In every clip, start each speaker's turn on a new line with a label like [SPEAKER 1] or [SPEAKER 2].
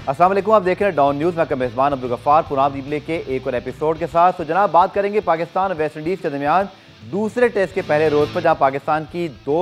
[SPEAKER 1] अस्सलाम वालेकुम, आप देख रहे हैं डॉन न्यूज़। मैं का मेज़बान अब्दुल गफ्फार पुराब दिबले के एक और एपिसोड के साथ। तो जनाब, बात करेंगे पाकिस्तान और वेस्ट इंडीज़ के दरमियान दूसरे टेस्ट के पहले रोज़ पर, जहां पाकिस्तान की 2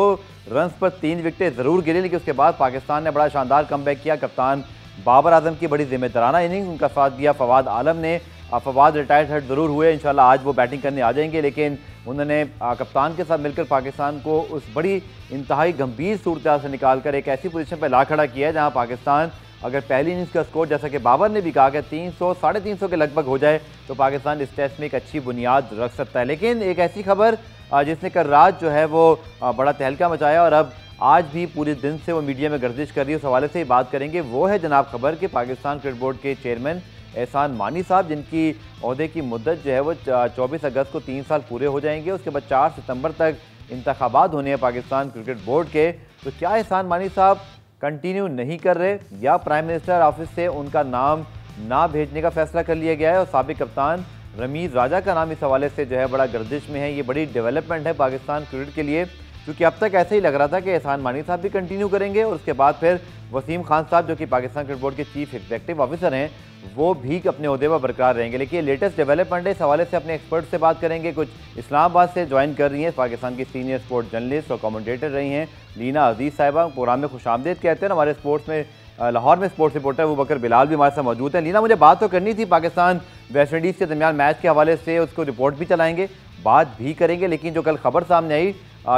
[SPEAKER 1] रन्स पर 3 विकेटें ज़रूर गिरी, लेकिन उसके बाद पाकिस्तान ने बड़ा शानदार कमबैक किया। कप्तान बाबर आजम की बड़ी जिम्मेदाराना इनिंग्स, उनका साथ दिया फवाद आलम ने। फवाद रिटायर्ड हर्ट ज़रूर हुए, इंशाल्लाह आज वो बैटिंग करने आ जाएंगे, लेकिन उन्होंने कप्तान के साथ मिलकर पाकिस्तान को उस बड़ी इंतहाई गंभीर सूरत से निकाल कर एक ऐसी पोजीशन पर ला खड़ा किया है जहां पाकिस्तान अगर पहली इनिंग्स का स्कोर, जैसा कि बाबर ने भी कहा कि 300 साढ़े 300 के लगभग हो जाए, तो पाकिस्तान इस टेस्ट में एक अच्छी बुनियाद रख सकता है। लेकिन एक ऐसी खबर जिसने कल रात जो है वो बड़ा तहलका मचाया और अब आज भी पूरे दिन से वो मीडिया में गर्दिश कर रही है, उस हवाले से ही बात करेंगे। वो है जनाब खबर कि पाकिस्तान क्रिकेट बोर्ड के चेयरमैन एहसान मानी साहब, जिनकी ओहदे की मुद्दत जो है वो 24 अगस्त को 3 साल पूरे हो जाएंगे। उसके बाद 4 सितंबर तक इंतखाबात होने हैं पाकिस्तान क्रिकेट बोर्ड के। तो क्या एहसान मानी साहब कंटिन्यू नहीं कर रहे, या प्राइम मिनिस्टर ऑफिस से उनका नाम ना भेजने का फैसला कर लिया गया है? और साबिक कप्तान रमीज़ राजा का नाम इस हवाले से जो है बड़ा गर्दिश में है। ये बड़ी डेवलपमेंट है पाकिस्तान क्रिकेट के लिए, क्योंकि अब तक ऐसे ही लग रहा था कि एहसान मानी साहब भी कंटिन्यू करेंगे और उसके बाद फिर वसीम खान साहब, जो कि पाकिस्तान क्रिकेट बोर्ड के चीफ एग्जीक्यूटिव ऑफिसर हैं, वो भी अपने ओहदे पर बरकरार रहेंगे। लेकिन लेटेस्ट डेवलपमेंट है, इस हवाले से अपने एक्सपर्ट से बात करेंगे। कुछ इस्लामाबाद से ज्वाइन कर रही हैं, पाकिस्तान की सीनियर स्पोर्ट्स जर्नलिस्ट और कमेंटेटर रही हैं लीना अजीज़ साहिबा। प्रोग्राम में खुशामदीद कहते हैं। हमारे स्पोर्ट्स में लाहौर में स्पोर्ट्स रिपोर्टर वो बकर बिलाल भी हमारे साथ मौजूद हैं। लीना, मुझे बात तो करनी थी पाकिस्तान वेस्ट इंडीज़ के दरमियान मैच के हवाले से, उसको रिपोर्ट भी चलाएंगे, बात भी करेंगे। लेकिन जो कल खबर सामने आई,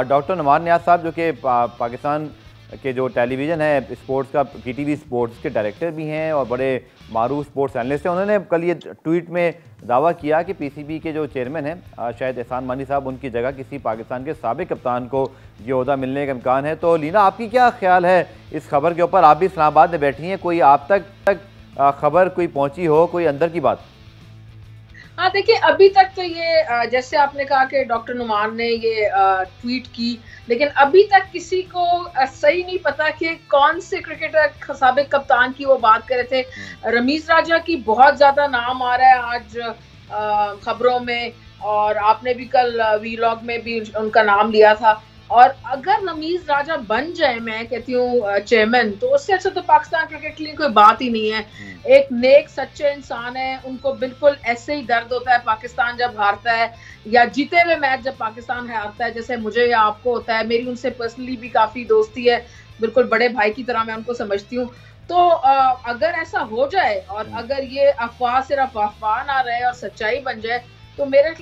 [SPEAKER 1] डॉक्टर नुमान नियाज़ साहब, जो कि पाकिस्तान के जो टेलीविज़न है स्पोर्ट्स का, PTV स्पोर्ट्स के डायरेक्टर भी हैं और बड़े मारूफ स्पोर्ट्स एनालिस्ट हैं, उन्होंने कल ये ट्वीट में दावा किया कि PCB के जो चेयरमैन हैं शायद एहसान मानी साहब, उनकी जगह किसी पाकिस्तान के साबिक कप्तान को ये ओहदा मिलने का इम्कान है। तो लीना, आपकी क्या ख्याल है इस खबर के ऊपर? आप भी इस्लामाबाद में बैठी हैं, कोई आप तक खबर कोई पहुँची हो, कोई अंदर की बात?
[SPEAKER 2] हाँ, देखिए, अभी तक तो ये जैसे आपने कहा कि डॉक्टर नुमान ने ये ट्वीट की, लेकिन अभी तक किसी को सही नहीं पता कि कौन से क्रिकेटर साबिक कप्तान की वो बात कर रहे थे। रमीज राजा की बहुत ज्यादा नाम आ रहा है आज खबरों में, और आपने भी कल वीलॉग में भी उनका नाम लिया था। और अगर रमीज राजा बन जाए, मैं कहती हूँ चेयरमैन, तो उससे अच्छा तो पाकिस्तान क्रिकेट के लिए कोई बात ही नहीं है। एक नेक सच्चे इंसान है, उनको बिल्कुल ऐसे ही दर्द होता है पाकिस्तान जब हारता है, या जीते हुए मैच जब पाकिस्तान हारता है, जैसे मुझे या आपको होता है। मेरी उनसे पर्सनली भी काफी दोस्ती है, बिल्कुल बड़े भाई की तरह मैं उनको समझती हूँ। तो अगर ऐसा हो जाए और अगर ये अफवाह सिर्फ अफवाह ना रहे और सच्चाई बन जाए, तो मेरे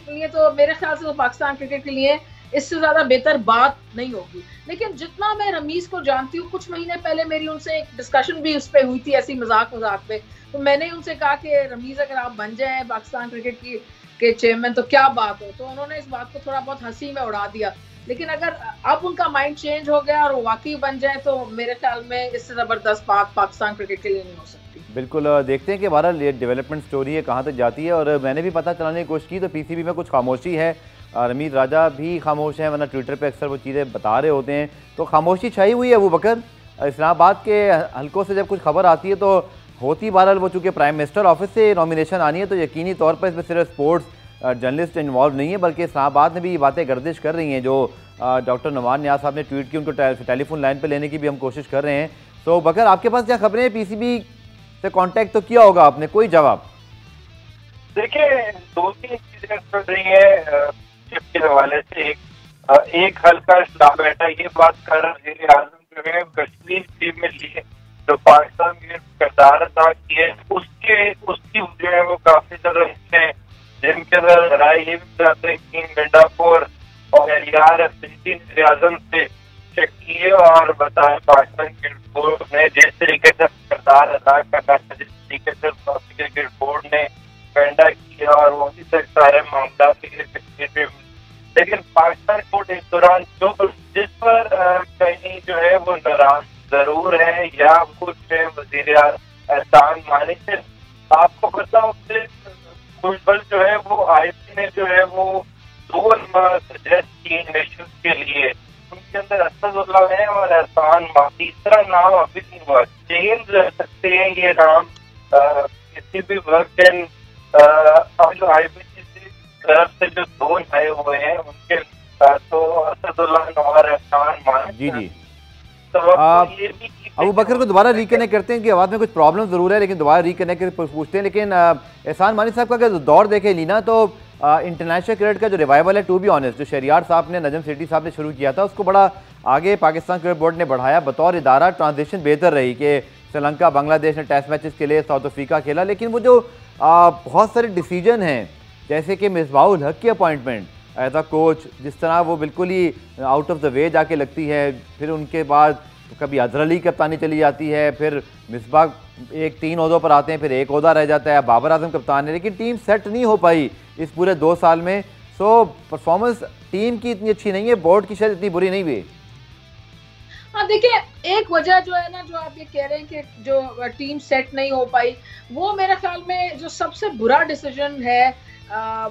[SPEAKER 2] ख्याल से तो पाकिस्तान क्रिकेट के लिए इससे ज्यादा बेहतर बात नहीं होगी। लेकिन जितना मैं रमीज को जानती हूँ, कुछ महीने पहले मेरी उनसे एक डिस्कशन भी उस पर हुई थी, ऐसी मजाक पे। तो मैंने उनसे कहा कि रमीज, अगर आप बन जाए पाकिस्तान क्रिकेट के चेयरमैन तो क्या बात हो। तो उन्होंने इस बात को थोड़ा बहुत हंसी में उड़ा दिया। लेकिन अगर अब उनका माइंड चेंज हो गया और वो वाकई बन जाए, तो मेरे ख्याल में इससे जबरदस्त बात पाकिस्तान क्रिकेट के लिए नहीं हो सकती।
[SPEAKER 1] बिल्कुल, देखते हैं कि बहरहाल ये डेवलपमेंट स्टोरी है कहाँ तक जाती है। और मैंने भी पता चलाने की कोशिश की तो PCB में कुछ खामोशी है, रमीज राजा भी खामोश हैं, वरना ट्विटर पे अक्सर वो चीज़ें बता रहे होते हैं। तो खामोशी छाई हुई है। वो बकर, इस्लामाबाद के हलकों से जब कुछ खबर आती है तो होती बहरहाल वो, चूँकि प्राइम मिनिस्टर ऑफिस से नॉमिनेशन आनी है, तो यकीनी तौर पर इसमें सिर्फ स्पोर्ट्स जर्नलिस्ट इन्वॉल्व नहीं है, बल्कि इस्लामाबाद में भी ये बातें गर्दिश कर रही हैं। जो डॉक्टर नुमान नियाज़ साहब ने ट्वीट की, उनको टेलीफोन लाइन पर लेने की भी हम कोशिश कर रहे हैं। तो बकर, आपके पास क्या खबरें हैं? PCB से कांटेक्ट तो किया होगा आपने, कोई जवाब?
[SPEAKER 3] देखिए, 2-3 चीजें चल रही है के हवाले से। एक हल्का स्टाफ बैठा ये बात कर रहे आजम जो है कश्मीर टीम में लिए जो पाकिस्तान में किरदार अदा किए, उसकी जो है वो काफी ज्यादा हिस्से हैं, जिनके अंदर राय ये भी चाहते हैं कि मिर्जापुर और यार आजम से चेक किए और बताए पाकिस्तान क्रिकेट बोर्ड ने जिस तरीके से किरदार अदा करना था, जिस तरीके से क्रिकेट बोर्ड ने पेंडा किया, और वो भी सारे मामला लेकिन पाकिस्तान कोर्ट इस दौरान जिस पर कहीं जो है वो नाराज जरूर है, या कुछ वजीर एहसान मानी से आपको पता हो, खुशबल जो है वो IC ने जो है वो 2 सजेस्ट किए नेशन के लिए, उनके अंदर असदुल्ला है और एहसान मानी। तीसरा नाम अभी नहीं हुआ, चेंज रह सकते हैं ये नाम किसी भी वक्त। अब जो IBC तरफ से जो 2 आए हुए हैं उनके तो असदुल्ला और एहसान मानी।
[SPEAKER 1] जी जी।
[SPEAKER 3] ये भी
[SPEAKER 1] अबू बकर को दोबारा रिकनेक्ट करते हैं कि आवाज़ में कुछ प्रॉब्लम ज़रूर है, लेकिन दोबारा रिकनेक्ट करके पूछते हैं। लेकिन एहसान मानी साहब का अगर दौर देखे लीना, तो इंटरनेशनल क्रिकेट का जो रिवाइवल है, टू बी ऑनेस्ट, जो शहरियार साहब ने, नजम सेठी साहब ने शुरू किया था, उसको बड़ा आगे पाकिस्तान क्रिकेट बोर्ड ने बढ़ाया। बतौर इदारा ट्रांजिशन बेहतर रही कि श्रीलंका, बांग्लादेश ने टेस्ट मैचेस के लिए साउथ अफ्रीका खेला, लेकिन वो जो बहुत सारे डिसीजन हैं, जैसे कि मिसबाहुल हक की अपॉइंटमेंट एज अ कोच, जिस तरह वो बिल्कुल ही आउट ऑफ द वे जाके लगती है, फिर उनके बाद कभी अजहर अली कप्तानी चली जाती है, फिर मिसबाह एक 3 ओहदों पर आते हैं, फिर एक ओहदा रह जाता है, बाबर आजम कप्तान है, लेकिन टीम सेट नहीं हो पाई इस पूरे 2 साल में। सो परफॉर्मेंस टीम की इतनी अच्छी नहीं है, बोर्ड की शायद इतनी बुरी नहीं हुई।
[SPEAKER 2] हाँ देखिए, एक वजह जो है ना, जो आप ये कह रहे हैं कि जो टीम सेट नहीं हो पाई, वो मेरे ख्याल में जो सबसे बुरा डिसीजन है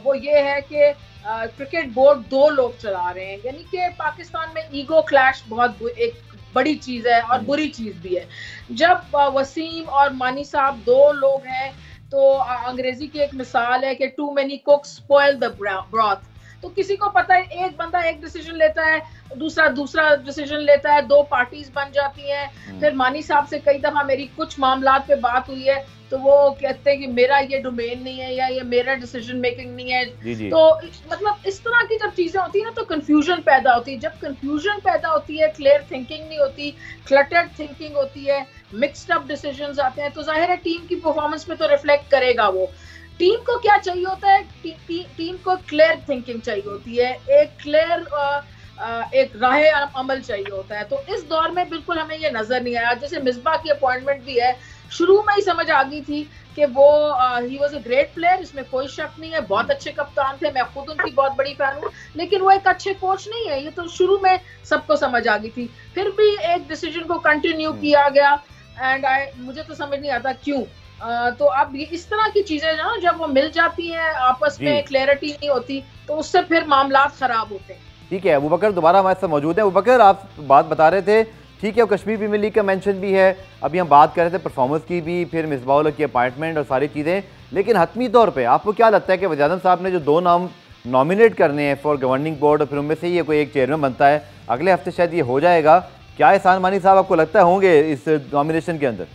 [SPEAKER 2] वो ये है कि क्रिकेट बोर्ड 2 लोग चला रहे हैं। यानी कि पाकिस्तान में ईगो क्लैश बहुत एक बड़ी चीज है और बुरी चीज भी है। जब वसीम और मानी साहब 2 लोग हैं, तो अंग्रेजी की एक मिसाल है कि too many cooks spoil the broth. तो किसी को पता है, एक बंदा एक डिसीजन लेता है, दूसरा डिसीजन लेता है, 2 पार्टीज बन जाती हैं। फिर मानी साहब से कई दफा मेरी कुछ मामलात पे बात हुई है, तो वो कहते हैं कि मेरा ये डोमेन नहीं है या ये मेरा डिसीजन मेकिंग नहीं है।
[SPEAKER 1] जी।
[SPEAKER 2] तो मतलब इस तरह की जब चीजें होती है ना, तो कंफ्यूजन पैदा होती है। जब कंफ्यूजन पैदा होती है, क्लियर थिंकिंग नहीं होती, क्लटर्ड थिंकिंग होती है, मिक्स्ड अप डिसीजंस आते हैं, तो जाहिर है टीम की परफॉर्मेंस पे तो रिफ्लेक्ट करेगा वो। टीम को क्या चाहिए होता है? टीम को क्लियर थिंकिंग चाहिए होती है, एक क्लियर एक राह अमल चाहिए होता है। तो इस दौर में बिल्कुल हमें ये नजर नहीं आया। जैसे मिसबाह की अपॉइंटमेंट भी है, शुरू में ही समझ आ गई थी कि वो he was a great player, इसमें कोई शक नहीं है, बहुत अच्छे कप्तान थे, मैं खुद उनकी बहुत बड़ी फैन हूँ, लेकिन वो एक अच्छे कोच नहीं है, ये तो शुरू में सबको समझ आ गई थी। फिर भी एक डिसीजन को कंटिन्यू किया गया, एंड मुझे तो समझ नहीं आता क्यों। तो अब ये इस तरह की चीजें ना, जब वो मिल जाती हैं आपस में, क्लैरिटी नहीं होती, तो उससे फिर मामलात खराब होते हैं।
[SPEAKER 1] ठीक है, अबू बकर दोबारा हमारे साथ मौजूद है। अबू बकर, आप बात बता रहे थे, ठीक है, कश्मीर प्रीमियर लीग का मेंशन भी है, अभी हम बात कर रहे थे परफॉर्मेंस की भी, फिर मिसबाहुल की अपॉइंटमेंट और सारी चीज़ें, लेकिन हतमी तौर पे आपको क्या लगता है कि वज़ीर आज़म साहब ने जो 2 नाम नॉमिनेट करने हैं फॉर गवर्निंग बोर्ड, और फिर उनमें से ये कोई एक चेयरमैन बनता है, अगले हफ्ते शायद ये हो जाएगा, क्या एहसान मानी साहब आपको लगता है होंगे इस नॉमिनेशन के अंदर?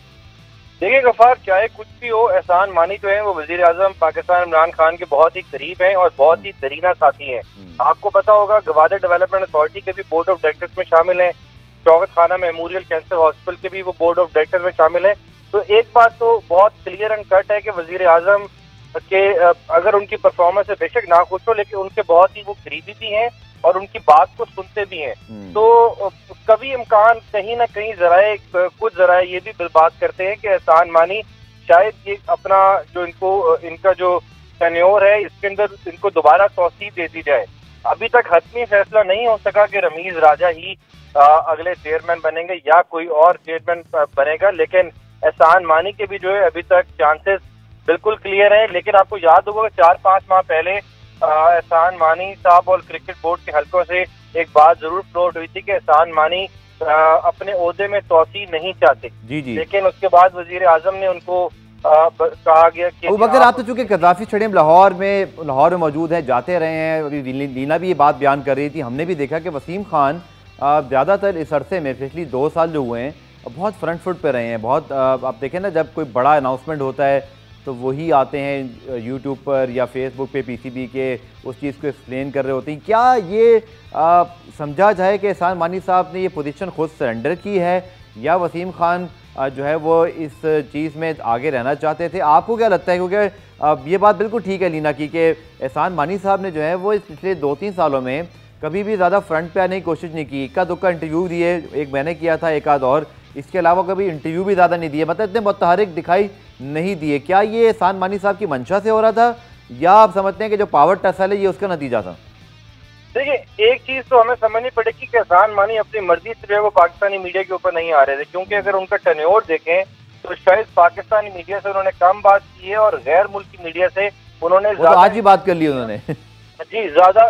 [SPEAKER 3] देखिए गफार, चाहे कुछ भी हो, एहसान मानी जो है वो वजीर आजम पाकिस्तान इमरान खान के बहुत ही करीब हैं और बहुत ही दरीना साथी हैं। आपको पता होगा, गवादर डेवलपमेंट अथॉरिटी के भी बोर्ड ऑफ डायरेक्टर्स में शामिल हैं, शौकत खाना मेमोरियल कैंसर हॉस्पिटल के भी वो बोर्ड ऑफ डायरेक्टर्स में शामिल है। तो एक बात तो बहुत क्लियर एंड कट है कि वजीर आजम के अगर उनकी परफॉर्मेंस से बेशक ना खुश हो, लेकिन उनके बहुत ही वो करीबी भी हैं और उनकी बात को सुनते भी हैं। तो कभी इम्कान कहीं ना कहीं कुछ जराए ये भी बात करते हैं कि एहसान मानी शायद ये अपना जो इनका जो टेन्योर है, इसके अंदर इनको दोबारा तौसीफ दे दी जाए। अभी तक हतमी फैसला नहीं हो सका कि रमीज राजा ही अगले चेयरमैन बनेंगे या कोई और चेयरमैन बनेगा, लेकिन एहसान मानी के भी जो है अभी तक चांसेस बिल्कुल क्लियर है। लेकिन आपको याद होगा 4-5 माह पहले एहसान मानी साहब और क्रिकेट बोर्ड के हलकों से एक बात जरूर फ्लोट हुई थी कि एहसान मानी अपने ओहदे में तोसी नहीं चाहते। जी। लेकिन उसके बाद वजीर आजम ने उनको कहा गया कि
[SPEAKER 1] अगर आप तो चूंकि कदाफी स्टेडियम लाहौर में मौजूद हैं, जाते रहे हैं, अभी लीना भी ये बात बयान कर रही थी, हमने भी देखा कि वसीम खान ज़्यादातर इस अरसे में पिछली 2 साल जो हुए हैं बहुत फ्रंट फुट पे रहे हैं। बहुत आप देखें ना, जब कोई बड़ा अनाउंसमेंट होता है तो वही आते हैं यूट्यूब पर या फेसबुक पे पीसीबी के उस चीज़ को एक्सप्लेन कर रहे होते हैं। क्या ये समझा जाए कि एहसान मानी साहब ने ये पोजीशन खुद सरेंडर की है या वसीम खान जो है वो इस चीज़ में आगे रहना चाहते थे? आपको क्या लगता है? क्योंकि ये बात बिल्कुल ठीक है लीना की कि एहसान मानी साहब ने जो है वो इस पिछले 2-3 सालों में कभी भी ज़्यादा फ्रंट पे आने की कोशिश नहीं की। इक्का दुक्का इंटरव्यू दिए, एक मैंने किया था, एक आध और, इसके अलावा कभी इंटरव्यू भी ज़्यादा नहीं दिए, मतलब इतने मुतहरिक दिखाई नहीं दिए। क्या ये एहसान मानी साहब की मंशा से हो रहा था या आप समझते हैं कि जो पावर टसल है ये उसका नतीजा था?
[SPEAKER 3] देखिए, एक चीज तो हमें समझनी पड़ेगी कि एहसान मानी अपनी मर्जी से जो है वो पाकिस्तानी मीडिया के ऊपर नहीं आ रहे थे, क्योंकि अगर उनका टेन्योर देखें तो शायद पाकिस्तानी मीडिया से उन्होंने कम बात की है और गैर मुल्की मीडिया से उन्होंने
[SPEAKER 1] तो आज ही बात कर ली उन्होंने
[SPEAKER 3] जी, ज्यादा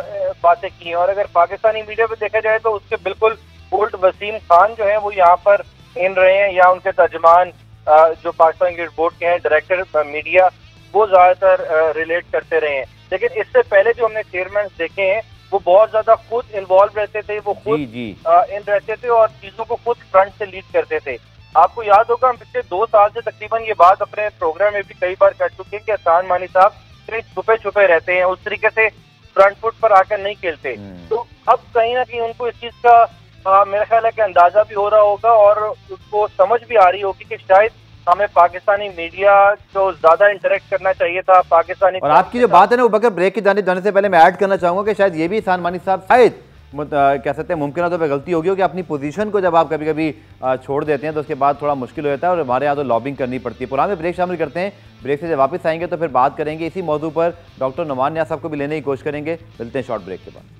[SPEAKER 3] बातें की हैं। और अगर पाकिस्तानी मीडिया पे देखा जाए तो उसके बिल्कुल उल्ट वसीम खान जो है वो यहाँ पर इन रहे हैं, या उनके तर्जमान जो पाकिस्तान क्रिकेट बोर्ड के हैं, डायरेक्टर मीडिया, वो ज्यादातर रिलेट करते रहे हैं। लेकिन इससे पहले जो हमने चेयरमैन देखे हैं वो बहुत ज्यादा खुद इन्वॉल्व रहते थे, वो खुद
[SPEAKER 1] जी
[SPEAKER 3] इन रहते थे और चीजों को खुद फ्रंट से लीड करते थे। आपको याद होगा हम पिछले 2 साल से तकरीबन ये बात अपने प्रोग्राम में भी कई बार कर चुके हैं कि एहसान मानी साहब कहीं छुपे छुपे रहते हैं, उस तरीके से फ्रंट फुट पर आकर नहीं खेलते। तो अब कहीं ना कहीं उनको इस चीज का मेरा ख्याल है कि अंदाजा भी हो रहा होगा और उसको समझ भी आ रही होगी कि शायद हमें पाकिस्तानी मीडिया को ज्यादा इंटरेक्ट करना चाहिए था। पाकिस्तानी
[SPEAKER 1] और आपकी जो बात है ना वो बकर ब्रेक की जाने से पहले मैं ऐड करना चाहूंगा कि शायद ये भी एहसान मानी साहब शायद कह सकते हैं मुमकिन तो गलती होगी कि अपनी पोजीशन को जब आप कभी कभी छोड़ देते हैं तो उसके बाद थोड़ा मुश्किल हो जाता है और हमारे यहाँ तो लॉबिंग करनी पड़ती है। पुराने ब्रेक शामिल करते हैं, ब्रेक से जब वापस आएंगे तो फिर बात करेंगे इसी मौजू पर। डॉक्टर नुमान नियाज़ साहब को भी लेने की कोशिश करेंगे। मिलते हैं शॉर्ट ब्रेक के बाद।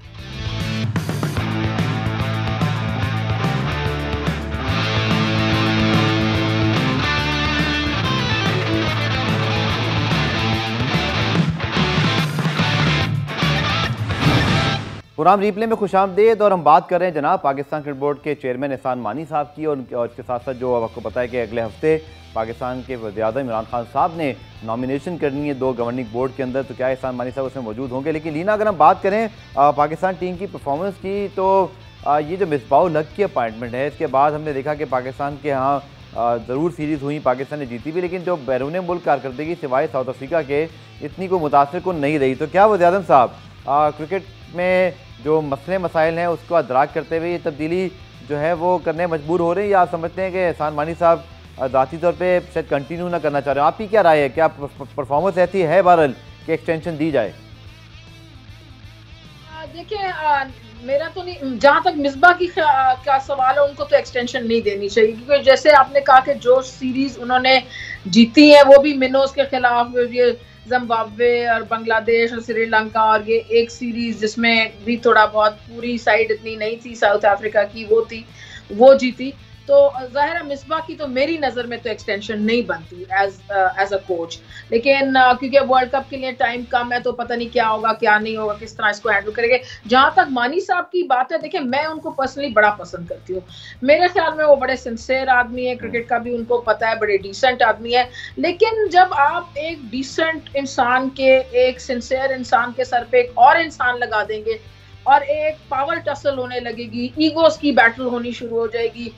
[SPEAKER 1] प्रोग्राम रिप्ले में खुशामदीद और हम बात कर रहे हैं जनाब पाकिस्तान क्रिकेट बोर्ड के चेयरमैन एहसान मानी साहब की और इसके साथ साथ जो आपको पता है कि अगले हफ्ते पाकिस्तान के वज़ीर-ए-आज़म इमरान खान साहब ने नॉमिनेशन करनी है 2 गवर्निंग बोर्ड के अंदर, तो क्या एहसान मानी साहब उसमें मौजूद होंगे। लेकिन लीना अगर हम बात करें पाकिस्तान टीम की परफॉर्मेंस की तो ये जो मिसबाह-उल-हक की अपॉइंटमेंट है इसके बाद हमने देखा कि पाकिस्तान के यहाँ ज़रूर सीरीज़ हुई, पाकिस्तान ने जीती भी, लेकिन जो बैरून मुल्क कारकर्दगी सिवाय साउथ अफ्रीका के इतनी कोई मुतासिर कुन नहीं रही। तो क्या वज़ीर-ए-आज़म साहब क्रिकेट में जो मसले मसाइल हैं उसको अदराक करते हुए ये तब्दीली जो है वो करने मजबूर हो रहे हैं, या आप समझते हैं कि एहसान मानी साहब ज़ाती तौर पे शायद कंटिन्यू ना करना चाह रहे हो? आपकी क्या राय है, क्या परफॉर्मेंस ऐसी है बहरहाल कि एक्सटेंशन दी जाए?
[SPEAKER 2] देखिए मेरा तो नहीं, जहां तक मिसबा की का सवाल है उनको तो एक्सटेंशन नहीं देनी चाहिए, क्योंकि जैसे आपने कहा कि जो सीरीज उन्होंने जीती है वो भी मिनोस के खिलाफ, ये जिम्बाब्वे और बांग्लादेश और श्रीलंका, और ये एक सीरीज जिसमें भी थोड़ा बहुत पूरी साइड इतनी नहीं थी साउथ अफ्रीका की, वो जीती। तो जाहिर है मिसबा की तो मेरी नज़र में तो एक्सटेंशन नहीं बनती एज अ कोच, लेकिन क्योंकि वर्ल्ड कप के लिए टाइम कम है तो पता नहीं क्या होगा क्या नहीं होगा, किस तरह इसको हैंडल करेंगे। जहां तक मानी साहब की बात है, देखिए मैं उनको पर्सनली बड़ा पसंद करती हूँ, मेरे ख्याल में वो बड़े सिंसियर आदमी है, क्रिकेट का भी उनको पता है, बड़े डिसेंट आदमी है। लेकिन जब आप एक डिसेंट इंसान के, एक सिंसियर इंसान के सर पे एक और इंसान लगा देंगे और एक पावर टसल होने लगेगी, ईगोस की बैटल होनी शुरू हो जाएगी,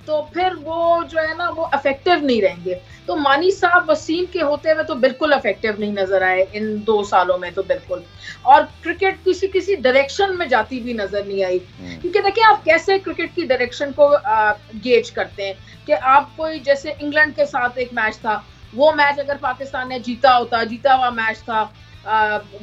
[SPEAKER 2] तो फिर वो जो है ना वो इफेक्टिव नहीं रहेंगे। तो मानी साहब वसीम के होते हुए तो बिल्कुल इफेक्टिव नहीं नजर आए इन 2 सालों में, तो बिल्कुल, और क्रिकेट किसी डायरेक्शन में जाती भी नजर नहीं आई। क्योंकि देखिए आप कैसे क्रिकेट की डायरेक्शन को गेज करते हैं कि आप कोई, जैसे इंग्लैंड के साथ एक मैच था, वो मैच अगर पाकिस्तान ने जीता हुआ मैच था,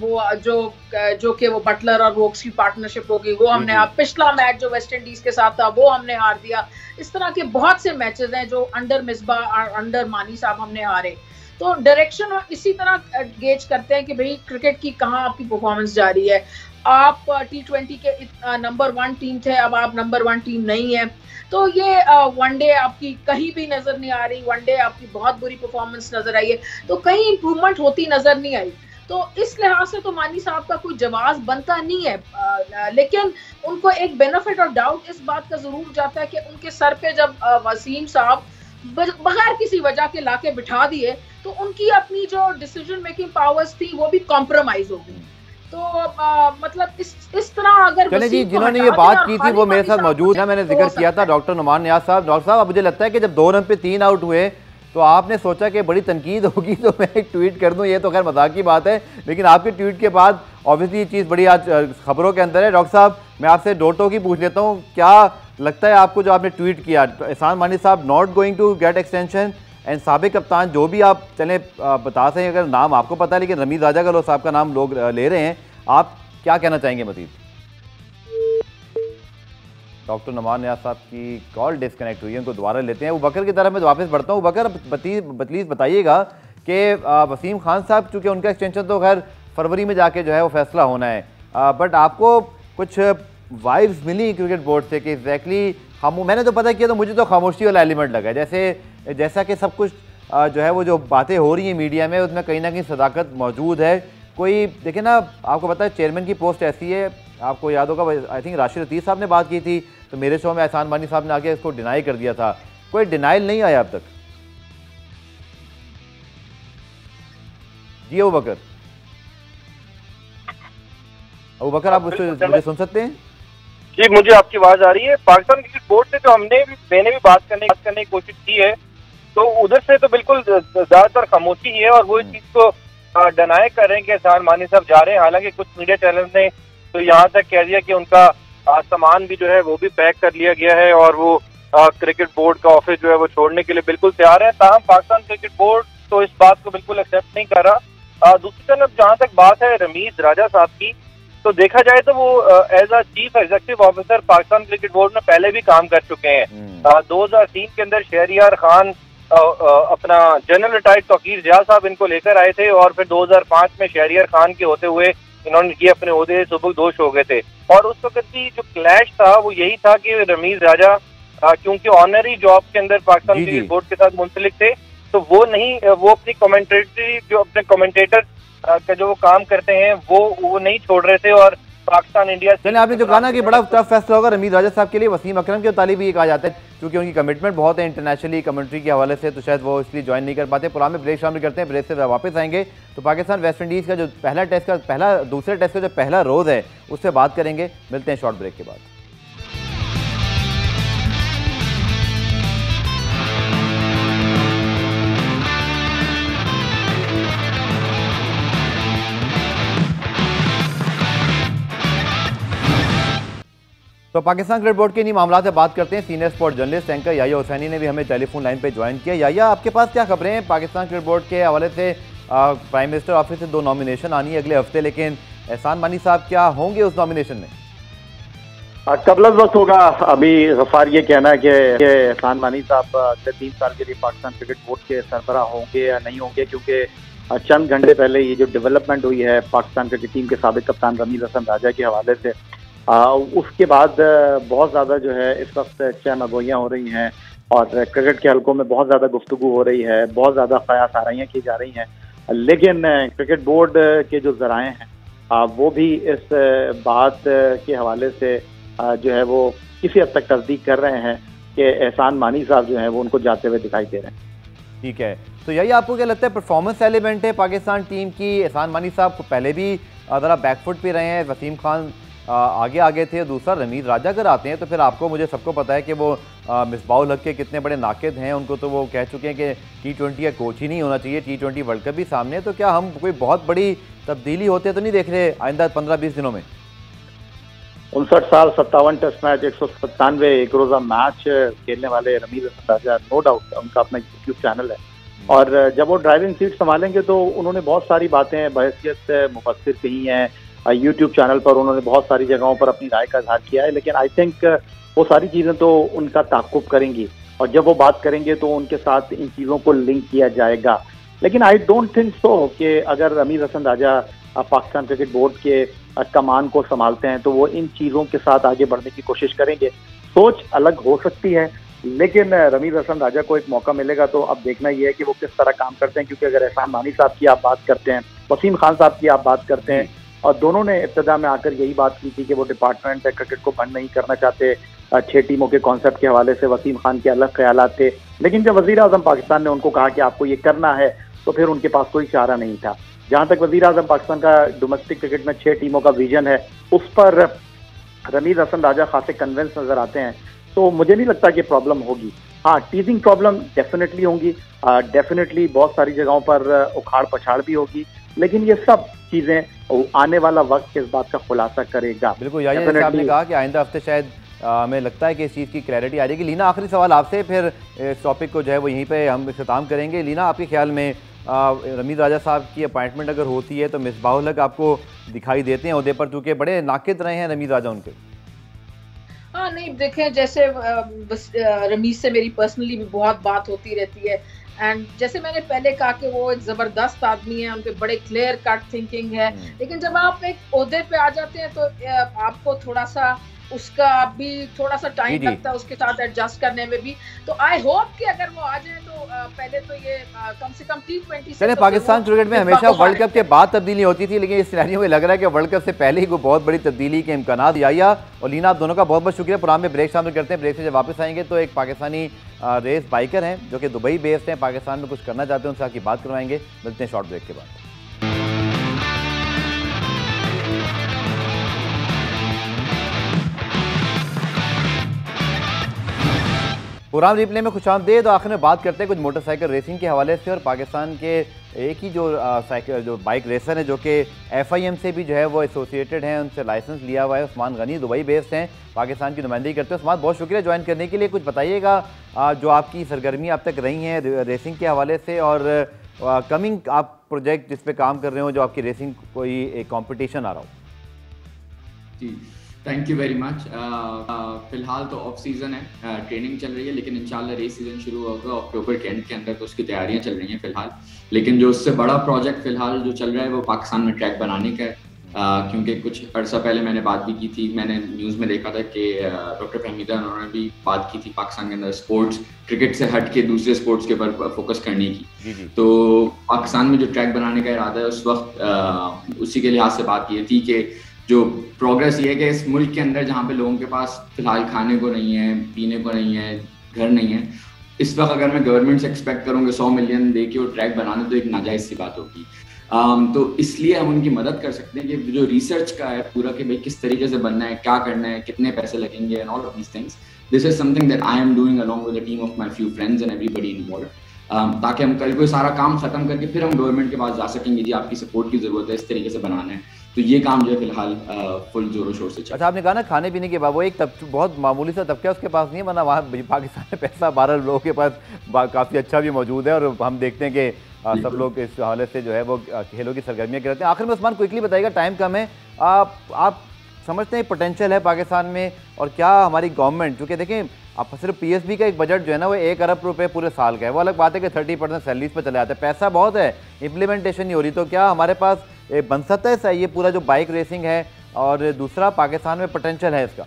[SPEAKER 2] वो जो कि वो बटलर और वोक्स की पार्टनरशिप होगी, वो हमने, पिछला मैच जो वेस्ट इंडीज के साथ था वो हमने हार दिया। इस तरह के बहुत से मैचेस हैं जो अंडर मिसबा और अंडर मानी साहब हमने हारे। तो डायरेक्शन इसी तरह गेज करते हैं कि भाई क्रिकेट की कहाँ आपकी परफॉर्मेंस जा रही है। आप T20 के नंबर 1 टीम थे, अब आप नंबर 1 टीम नहीं है। तो ये वनडे आपकी कहीं भी नजर नहीं आ रही, वनडे आपकी बहुत बुरी परफॉर्मेंस नजर आई है, तो कहीं इंप्रूवमेंट होती नजर नहीं आई। तो इस लिहाज से तो मानी साहब का कोई जवाब बनता नहीं है, लेकिन उनको एक बेनिफिट और डाउट इस बात का जरूर जाता है कि उनके सर पे जब वसीम साहब बगैर किसी वजह के लाके बिठा दिए तो उनकी अपनी जो डिसीजन मेकिंग पावर्स थी वो भी कॉम्प्रोमाइज हो गई। तो मतलब इस तरह अगर
[SPEAKER 1] चले जी, जिन्होंने ये बात की थी वो मेरे साथ मौजूद है, मैंने जिक्र किया था डॉक्टर नुमान नियाज़ साहब। डॉक्टर साहब, मुझे लगता है कि जब 2 रन पे 3 आउट हुए तो आपने सोचा कि बड़ी तनकीद होगी तो मैं एक ट्वीट कर दूं, ये तो खैर मजाक की बात है, लेकिन आपके ट्वीट के बाद ऑब्वियसली ये चीज़ बड़ी आज खबरों के अंदर है। डॉक्टर साहब, मैं आपसे डोटो की पूछ लेता हूँ, क्या लगता है आपको जो आपने ट्वीट किया, एहसान मानी साहब not going to get extension, and साबिक कप्तान जो भी आप चलें बता सकें, अगर नाम आपको पता है, लेकिन रमीज राजा गलो साहब का नाम लोग ले रहे हैं, आप क्या कहना चाहेंगे मजीद? डॉक्टर नुमान नियाज़ साहब की कॉल डिस्कनेक्ट हुई है, उनको दोबारा लेते हैं। वो बकर की तरफ मैं वापस बढ़ता हूँ। बकर, प्लीज़ बताइएगा कि वसीम खान साहब, चूँकि उनका एक्सटेंशन तो खैर फरवरी में जाके जो है वो फैसला होना है, बट आपको कुछ वाइब्स मिली क्रिकेट बोर्ड से कि एग्जैक्टली मैंने तो पता किया तो मुझे तो खामोशी वाला एलिमेंट लगा, जैसा कि सब कुछ जो है वो जो बातें हो रही हैं मीडिया में उसमें कहीं ना कहीं सदाकत मौजूद है। कोई देखिए ना, आपको पता है चेयरमैन की पोस्ट ऐसी है, आपको याद होगा आई थिंक राशिद लतीफ़ साहब ने बात की थी तो मेरे शो में एहसान मानी साहब ने आके इसको डिनाई कर दिया था, कोई डिनाइल नहीं आया अब तक। जी अबू अबू बकर, आप मुझे सुन सकते हैं?
[SPEAKER 3] जी, मुझे आपकी आवाज आ रही है। पाकिस्तान क्रिकेट बोर्ड से जो मैंने भी बात करने की कोशिश की है, तो उधर से तो बिल्कुल ज्यादातर खामोशी ही है और वो इस चीज को डिनाई कर रहे हैं कि एहसान मानी साहब जा रहे हैं। हालांकि कुछ मीडिया चैनल ने तो यहाँ तक कह दिया कि उनका सामान भी जो है वो भी पैक कर लिया गया है और वो क्रिकेट बोर्ड का ऑफिस जो है वो छोड़ने के लिए बिल्कुल तैयार है। ताहम पाकिस्तान क्रिकेट बोर्ड तो इस बात को बिल्कुल एक्सेप्ट नहीं कर रहा। दूसरी तरफ जहाँ तक बात है रमीज राजा साहब की, तो देखा जाए तो वो as a chief executive officer Pakistan cricket board में पहले भी काम कर चुके हैं। 2003 के अंदर शहरियार खान अपना जनरल रिटायर्ड तौकीर जिया साहब इनको लेकर आए थे और फिर 2005 में शहरियार खान के होते हुए इन्होंने ये अपने ओहदे सुबुकदोश हो गए थे। और उस वक्त भी जो क्लैश था वो यही था कि रमीज राजा क्योंकि ऑनरी जॉब के अंदर पाकिस्तान क्रिकेट बोर्ड के साथ मुंसलिक थे, तो वो अपनी कमेंटेटर का जो वो काम करते हैं वो नहीं छोड़ रहे थे और पाकिस्तान इंडिया।
[SPEAKER 1] चलिए, आपने जो कहा ना कि बड़ा टफ फैसला होगा रमीज राजा साहब के लिए, वसीम अकरम के मुतालिब भी ये कहा जाता है क्योंकि उनकी कमिटमेंट बहुत है इंटरनेशनली कमेंट्री के हवाले से, तो शायद वो इसलिए ज्वाइन नहीं कर पाते। पुराने में ब्रेक शामिल करते हैं, ब्रेक से वापस आएंगे तो पाकिस्तान वेस्ट इंडीज़ का जो दूसरे टेस्ट का जो पहला रोज़ है उससे बात करेंगे। मिलते हैं शॉर्ट ब्रेक के बाद। तो पाकिस्तान क्रिकेट बोर्ड के इन्हीं मामला से बात करते हैं। Senior sport journalist anchor Yahya Hussaini ने भी हमें टेलीफोन लाइन पे ज्वाइन किया। याहिया, आपके पास क्या खबरें हैं पाकिस्तान क्रिकेट बोर्ड के हवाले से? प्राइम मिनिस्टर ऑफिस से 2 नॉमिनेशन आनी है अगले हफ्ते, लेकिन एहसान मानी साहब क्या होंगे उस नॉमिनेशन में?
[SPEAKER 4] कबल वक्त होगा। अभी गफार ये कहना है कि एहसान मानी साहब अगले 3 साल के लिए पाकिस्तान क्रिकेट बोर्ड के सरबराह होंगे या नहीं होंगे, क्योंकि चंद घंटे पहले ये जो डेवलपमेंट हुई है पाकिस्तान क्रिकेट टीम के साबिक कप्तान रमीज हसन राजा के हवाले से, उसके बाद बहुत ज़्यादा जो है इस वक्त चहम गोइयाँ हो रही हैं और क्रिकेट के हलकों में बहुत ज़्यादा गुफ्तगू हो रही है, बहुत ज़्यादा क़यास आराइयाँ की जा रही हैं। लेकिन क्रिकेट बोर्ड के जो ज़राए हैं वो भी इस बात के हवाले से जो है वो किसी हद तक तस्दीक कर रहे हैं कि एहसान मानी साहब जो हैं वो उनको जाते हुए दिखाई दे रहे हैं।
[SPEAKER 1] ठीक है, तो यही आपको क्या लगता है परफॉर्मेंस एलिमेंट है पाकिस्तान टीम की? एहसान मानी साहब को पहले भी ज़रा बैकफुट पे रहे हैं, वसीम खान आगे थे, दूसरा रमीज राजा अगर आते हैं तो फिर आपको मुझे सबको पता है कि वो मिसबाहुल हक के कितने बड़े नाकिद हैं। उनको तो वो कह चुके हैं कि T20 का कोच ही नहीं होना चाहिए, T20 वर्ल्ड कप भी सामने है। तो क्या हम कोई बहुत बड़ी तब्दीली होते तो नहीं देख रहे आइंदा 15-20 दिनों में?
[SPEAKER 4] 59 साल 57 टेस्ट मैच 197 एक रोज़ा मैच खेलने वाले रमीज हसन राजा, नो डाउट उनका अपना यूट्यूब चैनल है और जब वो ड्राइविंग सीट संभालेंगे तो उन्होंने बहुत सारी बातें बहसियत मुफस्सिर कही हैं। यूट्यूब चैनल पर उन्होंने बहुत सारी जगहों पर अपनी राय का इजहार किया है, लेकिन आई थिंक वो सारी चीज़ें तो उनका ताक़ुब करेंगी और जब वो बात करेंगे तो उनके साथ इन चीज़ों को लिंक किया जाएगा। लेकिन आई डोंट थिंक सो कि अगर रमीज हसन राजा पाकिस्तान क्रिकेट बोर्ड के कमान को संभालते हैं तो वो इन चीज़ों के साथ आगे बढ़ने की कोशिश करेंगे। सोच अलग हो सकती है, लेकिन रमीज हसन राजा को एक मौका मिलेगा तो अब देखना ये है कि वो किस तरह काम करते हैं, क्योंकि अगर एहसान मानी साहब की आप बात करते हैं, वसीम खान साहब की आप बात करते हैं, और दोनों ने इब्तदा में आकर यही बात की थी कि वो डिपार्टमेंट क्रिकेट को बंद नहीं करना चाहते। 6 टीमों के कॉन्सेप्ट के हवाले से वसीम खान के अलग ख्यालात थे, लेकिन जब वज़ीर आज़म पाकिस्तान ने उनको कहा कि आपको ये करना है तो फिर उनके पास कोई चारा नहीं था। जहाँ तक वज़ीर आज़म पाकिस्तान का डोमेस्टिक क्रिकेट में 6 टीमों का विजन है, उस पर रमीज हसन राजा खासे कन्विंस नजर आते हैं, तो मुझे नहीं लगता कि प्रॉब्लम होगी। हाँ, टीजिंग प्रॉब्लम डेफिनेटली होंगी, डेफिनेटली बहुत सारी जगहों पर उखाड़ पछाड़ भी होगी, लेकिन ये सब चीज़ें आने वाला वक्त इस बात का खुलासा करेगा।
[SPEAKER 1] बिल्कुल, याहिया जैसे आपने कहा कि आइंदा हफ्ते शायद हमें लगता है कि इस चीज़ की क्लैरिटी आ जाएगी। लीना, आखिरी सवाल आपसे, फिर इस टॉपिक को जो है वो यहीं पे हम इख्तिताम करेंगे। लीना, आपके ख्याल में रमीज राजा साहब की अपॉइंटमेंट अगर होती है तो मिसबाहुल हक आपको दिखाई देते हैं उहदे पर, क्योंकि बड़े नाकिद रहे हैं रमीज राजा उनके?
[SPEAKER 2] हाँ, नहीं देखें, जैसे रमीज से मेरी पर्सनली भी बहुत बात होती रहती है एंड जैसे मैंने पहले कहा कि वो एक जबरदस्त आदमी है, उनके बड़े क्लियर कट थिंकिंग है, लेकिन जब आप एक ओहदे पे आ जाते हैं तो आपको थोड़ा सा उसका भी थोड़ा सा टाइम लगता है उसके साथ एडजस्ट करने में भी। तो आई होप कि अगर वो आ जाए तो पहले तो ये कम से कम T20 से
[SPEAKER 1] पाकिस्तान क्रिकेट में हमेशा वर्ल्ड कप के बाद तब्दीली होती थी, लेकिन इस सिनेरियो में लग रहा है कि वर्ल्ड कप से पहले ही कोई बहुत बड़ी तब्दीली के इम्कानात। याहिया और लीना, आप दोनों का बहुत बहुत शुक्रिया। प्रोग्राम में ब्रेक शामिल करते हैं। ब्रेक से जब वापस आएंगे तो एक पाकिस्तानी रेस बाइकर हैं जो कि दुबई बेस्ड हैं, पाकिस्तान में कुछ करना चाहते हैं, उनसे आपकी बात करवाएंगे। मिलते हैं शॉर्ट ब्रेक के बाद। पुराम रिप्ले में खुशामदीद। आखिर में बात करते हैं कुछ मोटरसाइकिल रेसिंग के हवाले से और पाकिस्तान के एक ही जो साइकिल जो बाइक रेसर है जो कि FIM से भी जो है वो एसोसिएटेड हैं, उनसे लाइसेंस लिया हुआ है। उस्मान गनी दुबई बेस्ड हैं, पाकिस्तान की नुमाइंदगी करते हैं। उस्मान, बहुत शुक्रिया ज्वाइन करने के लिए। कुछ बताइएगा जो आपकी सरगर्मी अब तक रही हैं रेसिंग के हवाले से और कमिंग आप प्रोजेक्ट जिस पे काम कर रहे हो, जो आपकी रेसिंग कोई एक कॉम्पिटिशन आ रहा हो।
[SPEAKER 5] जी, थैंक यू वेरी मच। फिलहाल तो ऑफ सीज़न है, ट्रेनिंग चल रही है, लेकिन इंशाल्लाह रेस सीज़न शुरू होगा अक्टूबर के एंड के अंदर, तो उसकी तैयारियां चल रही हैं फिलहाल। लेकिन जो उससे बड़ा प्रोजेक्ट फिलहाल जो चल रहा है वो पाकिस्तान में ट्रैक बनाने का है, क्योंकि कुछ अर्सा पहले मैंने बात भी की थी, मैंने न्यूज़ में देखा था कि डॉक्टर फहमीदा उन्होंने भी बात की थी पाकिस्तान के अंदर स्पोर्ट्स क्रिकेट से हट के दूसरे स्पोर्ट्स के ऊपर फोकस करने की। तो पाकिस्तान में जो ट्रैक बनाने का इरादा है उस वक्त उसी के लिहाज से बात की थी कि जो प्रोग्रेस ये है कि इस मुल्क के अंदर जहाँ पे लोगों के पास फिलहाल खाने को नहीं है, पीने को नहीं है, घर नहीं है, इस वक्त अगर मैं गवर्नमेंट से एक्सपेक्ट करूँगा 100 मिलियन दे के वो ट्रैक बनाने, तो एक नाजायज़ सी बात होगी। तो इसलिए हम उनकी मदद कर सकते हैं कि जो रिसर्च का है पूरा कि भाई किस तरीके से बनना है, क्या करना है, कितने पैसे लगेंगे and all of these things. This is something that I am doing along with the team of my few friends and everybody involved, ताकि हम कल को सारा काम खत्म करके फिर हम गवर्नमेंट के पास जा सकेंगे, जी आपकी सपोर्ट की जरूरत है, इस तरीके से बनाना है। तो ये काम जो है फिलहाल फुल जोरों शोर से चल।
[SPEAKER 1] अच्छा, आपने कहा ना खाने पीने के बाद वो एक बहुत मामूली सा तबका उसके पास नहीं है, वरना वहाँ पाकिस्तान में पैसा 12 लोगों के पास काफ़ी अच्छा भी मौजूद है और हम देखते हैं कि सब लोग इस हवाले से जो है वो खेलों की सरगर्मियाँ करते हैं। आखिर में उस्मान क्विकली बताइएगा, टाइम कम है, आप समझते हैं पोटेंशियल है पाकिस्तान में, और क्या हमारी गवर्नमेंट, चूँकि देखें आप सिर्फ PSB का एक बजट जो है ना वो 1 अरब रुपए पूरे साल का है, वो अलग बात है कि 30% सैलरीज पर चले जाते हैं, पैसा बहुत है, इम्प्लीमेंटेशन नहीं हो रही। तो क्या हमारे पास बन सकता है सही ये पूरा जो बाइक रेसिंग है, और दूसरा पाकिस्तान में पोटेंशियल है इसका?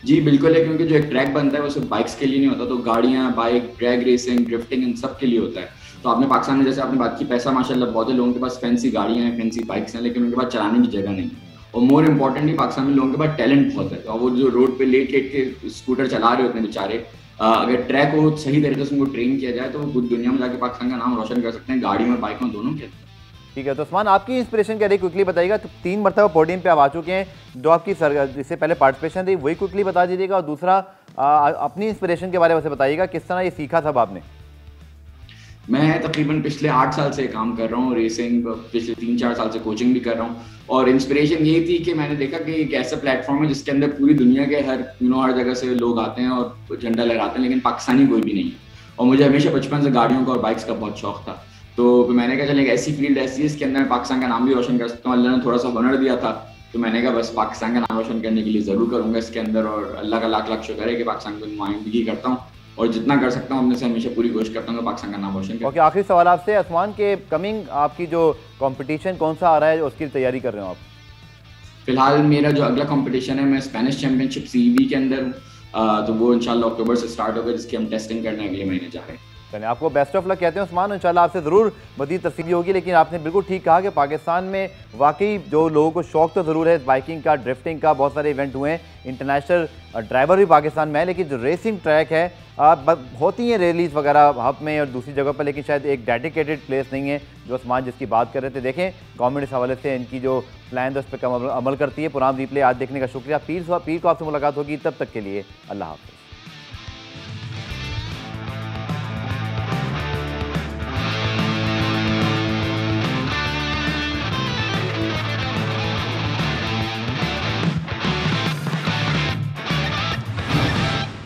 [SPEAKER 5] जी बिल्कुल है, क्योंकि जो एक ट्रैक बनता है वो सिर्फ बाइक्स के लिए नहीं होता, तो गाड़ियाँ, बाइक, ड्रैग रेसिंग, ड्रिफ्टिंग, इन सब के लिए होता है। तो आपने पाकिस्तान में जैसे आपने बात की, पैसा माशाल्लाह बहुत है, लोगों के पास फैंसी गाड़ियाँ हैं, फैंसी बाइक्स हैं, लेकिन उनके पास चलाने की जगह नहीं है। और मोर इम्पोर्टेंटली पाकिस्तान में लोगों के पास टैलेंट बहुत है, और वो जो रोड पे लेट के स्कूटर चला रहे होते हैं बेचारे, अगर ट्रैक को सही तरीके से उनको ट्रेन किया जाए तो वो दुनिया में जाके पाकिस्तान का नाम रोशन कर सकते हैं, गाड़ियों और बाइकों दोनों के।
[SPEAKER 1] ठीक है, तो उस्मान आपकी इंस्पिरेशन क्या रही, क्विकली बताइएगा। तो 3 मरतबा पोडियम पे आप आ चुके हैं, जो आपकी इससे पहले पार्टिसिपेशन रही वही क्विकली बता दीजिएगा, और दूसरा अपनी इंस्पिरेशन के बारे में बताइएगा, किस तरह ये सीखा सब आपने?
[SPEAKER 5] मैं तकरीबन पिछले 8 साल से काम कर रहा हूँ रेसिंग, पिछले 3-4 साल से कोचिंग भी कर रहा हूँ, और इंस्पिरेशन यही थी कि मैंने देखा कि एक ऐसा प्लेटफॉर्म है जिसके अंदर पूरी दुनिया के हर जगह से लोग आते हैं और झंडा लहराते हैं, लेकिन पाकिस्तानी कोई भी नहीं है। और मुझे हमेशा बचपन से गाड़ियों का और बाइक्स का बहुत शौक था, तो मैंने कहा चले एक ऐसी फील्ड ऐसी है इसके अंदर मैं पाकिस्तान का नाम भी रोशन कर सकता हूँ। अल्लाह ने थोड़ा सा हुनर दिया था, तो मैंने कहा बस पाकिस्तान का नाम रोशन करने के लिए ज़रूर करूँगा इसके अंदर, और अल्लाह का लाख लाख शुक्र है कि पाकिस्तान की नुमाइंदगी करता हूँ और जितना कर सकता हूँ अपने से हमेशा पूरी कोशिश करता हूँ पाकिस्तान का नाम रोशन करें।
[SPEAKER 1] ओके, आखिरी सवाल आपसे उस्मान के कमिंग आपकी जो कंपटीशन कौन सा आ रहा है, उसकी तैयारी कर रहे हो आप?
[SPEAKER 5] फिलहाल मेरा जो अगला कंपटीशन है, मैं स्पेनिश चैंपियनशिप CEB के अंदर हूँ, तो वो इंशाल्लाह अक्टूबर से स्टार्ट होगा, जिसकी हम टेस्टिंग करने अगले महीने जा रहे हैं।
[SPEAKER 1] चलिए, आपको बेस्ट ऑफ लक कहते हैं उस्मान, इंशाल्लाह आपसे ज़रूर मज़ीद तफसीली होगी। लेकिन आपने बिल्कुल ठीक कहा कि पाकिस्तान में वाकई जो लोगों को शौक तो ज़रूर है बाइकिंग का, ड्रिफ्टिंग का, बहुत सारे इवेंट हुए हैं, इंटरनेशनल ड्राइवर भी पाकिस्तान में है, लेकिन जो रेसिंग ट्रैक है होती हैं रैलीज वगैरह हब में और दूसरी जगह पर, लेकिन शायद एक डेडिकेटेड प्लेस नहीं है, जो उस्मान जिसकी बात कर रहे थे। देखें गवर्नमेंट इस हवाले से इनकी जो प्लान है उस पर अमल करती है। पुराम रिप्ले आज देखने का शुक्रिया। पीर को आपसे मुलाकात होगी, तब तक के लिए अल्लाह हाफ़िज़।